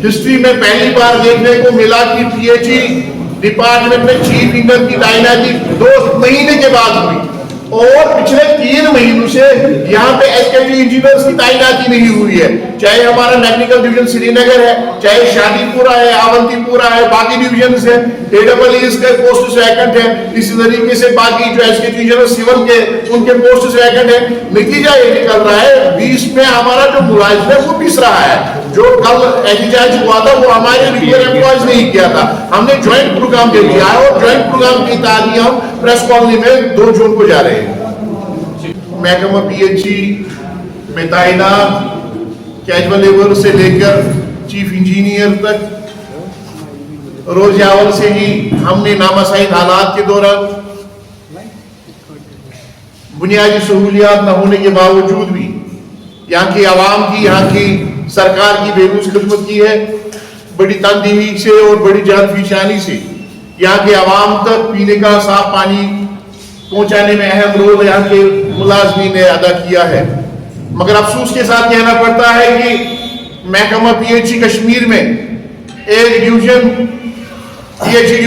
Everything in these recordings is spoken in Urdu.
ہسٹری میں پہلی بار دیکھنے کو ملا کہ پی ایچ ای ڈپارٹمنٹ میں چیف انجینئر کی تعیناتی 2 مہینے کے بعد ہوئی، اور پچھلے 3 مہینوں سے یہاں پہ ایس کے ٹی انجینئرز کی تعیناتی نہیں ہوئی ہے، چاہے ہمارا ٹیکنیکل ڈویژن سری نگر ہے، چاہے شادی پورہ ہے، آونتی پورہ ہے، باقی ڈویژنز ہیں، AEEs کے پوسٹس ویکنٹ ہیں، اسی طریقے سے باقی جو ایس کے ٹی انجینئر سیول کے ان کے پوسٹس ویکنٹ ہیں۔ نتیجہ یہ نکل رہا ہے 20 میں ہمارا جو ملازم ہے وہ پس رہا ہے، جو کل احتجاج ہوا تھا وہ ہمارے ریگولر امپلائیز نہیں کیا تھا، ہم نے جوائنٹ پروگرام دے دیا ہے، اور جوائنٹ پروگرام کی تحت ہم پریس کالونی میں 2 جون کو جا رہے ہیں۔ محکمہ پی ایچ ای میں تعینات کیجول لیبر سے لے کر چیف انجینئر تک روز اول سے ہی ہم نے نامساعد حالات کے دوران بنیادی سہولیات نہ ہونے کے باوجود بھی یہاں کی عوام کی، یہاں کی سرکار کی بے لوث خدمت کی ہے، بڑی تنظیمی سے اور بڑی جان فشانی سے یہاں کے عوام تک پینے کا صاف پانی پہنچانے میں اہم رول یہاں کے ملازمین نے ادا کیا ہے۔ مگر افسوس کے ساتھ کہنا پڑتا ہے کہ محکمہ پی ایچ ای کشمیر میں ایک division P H E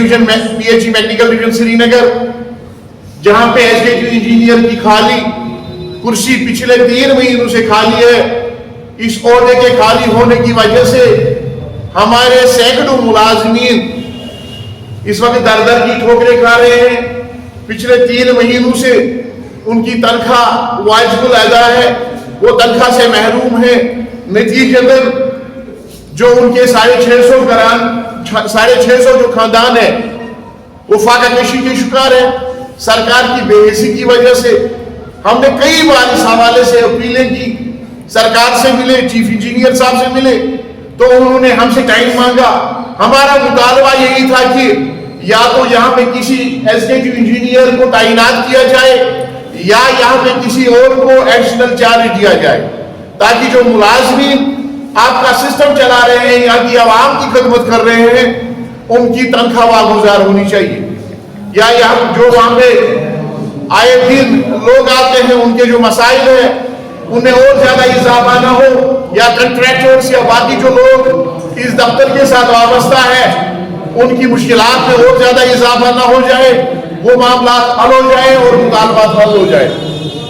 mechanical division Srinagar, جہاں پہ ایس کے ٹی انجینئر کی خالی کرسی پچھلے 3 مہینوں سے خالی ہے، اس عہدے کے خالی ہونے کی وجہ سے ہمارے سینکڑوں ملازمین اس وقت در در کی ٹھوکریں کھا رہے ہیں۔ پچھلے 3 مہینوں سے ان کی تنخواہ واجب الادا ہے، وہ تنخواہ سے محروم ہیں، نتیجتاً جو ان کے 650 جو خاندان ہیں وہ فاقہ کشی کے شکار ہیں سرکار کی بے حسی کی وجہ سے۔ ہم نے کئی بار اس حوالے سے اپیلیں کی، سرکار سے ملے، چیف انجینئر صاحب سے ملے، تو انہوں نے ہم سے ٹائم مانگا۔ ہمارا مطالبہ یہی تھا کہ یا تو یہاں پہ کسی ایس کے ٹی انجینئر کو تعینات کیا جائے یا یہاں پہ کسی اور کو ایڈیشنل چارج دیا جائے، تاکہ جو ملازمین آپ کا سسٹم چلا رہے ہیں، یہاں کی عوام کی خدمت کر رہے ہیں، ان کی تنخواہ واگزار ہونی چاہیے، یا یہاں جو وہاں پہ آئے دن لوگ آتے ہیں ان کے جو مسائل ہیں انہیں اور زیادہ اضافہ نہ ہو، یا کنٹریکٹرز یا باقی جو لوگ اس دفتر کے ساتھ وابستہ ہیں ان کی مشکلات میں اور زیادہ اضافہ نہ ہو جائے، وہ معاملات حل ہو جائے اور مطالبات حل ہو جائے۔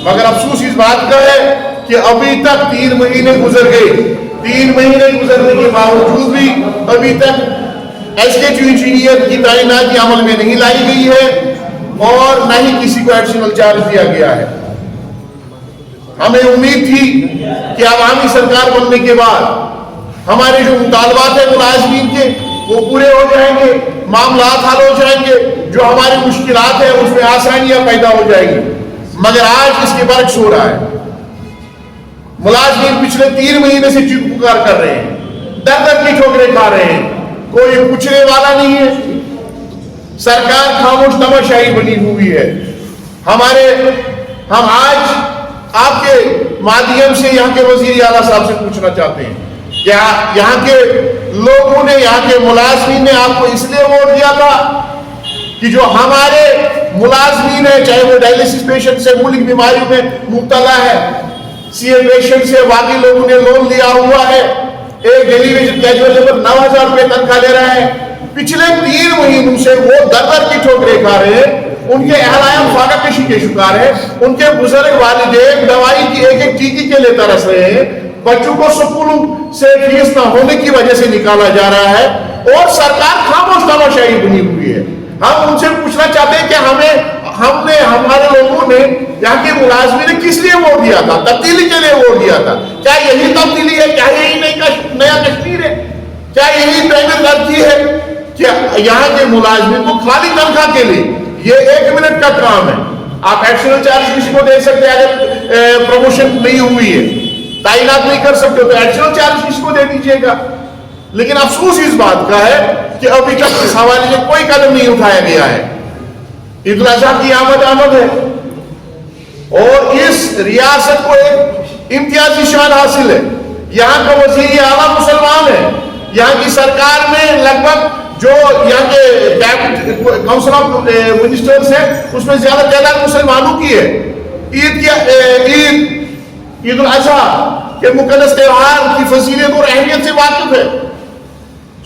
مگر افسوس اس بات کا ہے کہ ابھی تک 3 مہینے گزر گئے، 3 مہینے گزرنے کے باوجود بھی ابھی تک ایس کے ٹی انجینئر کی تعیناتی عمل میں نہیں لائی گئی ہے، اور نہ ہی کسی کو ایڈیشنل چارج دیا گیا ہے۔ ہمیں امید تھی کہ عوامی سرکار بننے کے بعد ہمارے جو مطالبات ہیں ملازمین کے وہ پورے ہو جائیں گے، معاملات حل ہو جائیں گے، جو ہماری مشکلات ہیں اس میں آسانیاں پیدا ہو جائیں گی، مگر آج اس کے برعکس ہو رہا ہے۔ ملازمین پچھلے 3 مہینے سے چیخ پکار کر رہے ہیں، در در کی ٹھوکریں کھا رہے ہیں، کوئی پوچھنے والا نہیں ہے، سرکار خاموش تماشائی بنی ہوئی ہے۔ ہم آج آپ کے مادھیم سے یہاں کے وزیر اعلیٰ صاحب سے پوچھنا چاہتے ہیں، یہاں کے لوگوں نے، یہاں کے ملازمین نے آپ کو اس لیے ووٹ دیا تھا کہ جو ہمارے ملازمین ہیں، چاہے وہ ڈائلیسس پیشنٹ سے ملک بیماریوں میں مبتلا ہے، سی اے پیشنٹ سے باقی لوگوں نے لون لیا ہوا ہے، ایک ڈیلی ویج کیجول لیبر 9000 روپے تنخواہ لے رہا ہے، پچھلے 3 مہینوں سے وہ در در کی ٹھوکریں کھا رہے ہیں، ان کے اہلائیان فاقہ کشی کے شکار ہیں، ان کے بزرگ والدین دوائی کی ایک ایک ٹیکی کے لیے ترس رہے ہیں، بچوں کو سکولوں سے فیس نہ ہونے کی وجہ سے نکالا جا رہا ہے، اور سرکار خاموش تماشائی بنی ہوئی ہے۔ ہم ان سے پوچھنا چاہتے ہیں کہ ہمارے لوگوں نے، یہاں کے ملازمین نے کس لیے ووٹ دیا تھا؟ تبدیلی کے لیے ووٹ دیا تھا۔ کیا یہی تبدیلی ہے؟ کیا یہی نیا کشمیر ہے؟ کیا یہی پہلی ترجیح ہے کہ یہاں کے ملازمین کو خالی تنخواہ کے لیے؟ یہ 1 منٹ کا کام ہے، آپ ایڈیشنل چارج کسی کو دے سکتے ہیں، اگر پروموشن نہیں ہوئی ہے، تعینات نہیں کر سکتے تو ایڈیشنل چارج کس کو دے دیجیے گا۔ لیکن افسوس اس بات کا ہے کہ ابھی تک اس حوالے سے کوئی قدم نہیں اٹھایا گیا ہے۔ عید الاضحیٰ کی آمد ہے، اور اس ریاست کو ایک امتیازی شان حاصل ہے، یہاں کا وزیر اعلیٰ مسلمان ہے، یہاں کی سرکار میں لگ بھگ جو یہاں کے کونسل آف منسٹرز ہیں اس میں زیادہ تعداد مسلمانوں کی ہے۔ عید الاضحیٰ کے مقدس تہوار کی فضیلت اور اہمیت سے واقف ہے،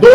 2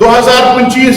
2025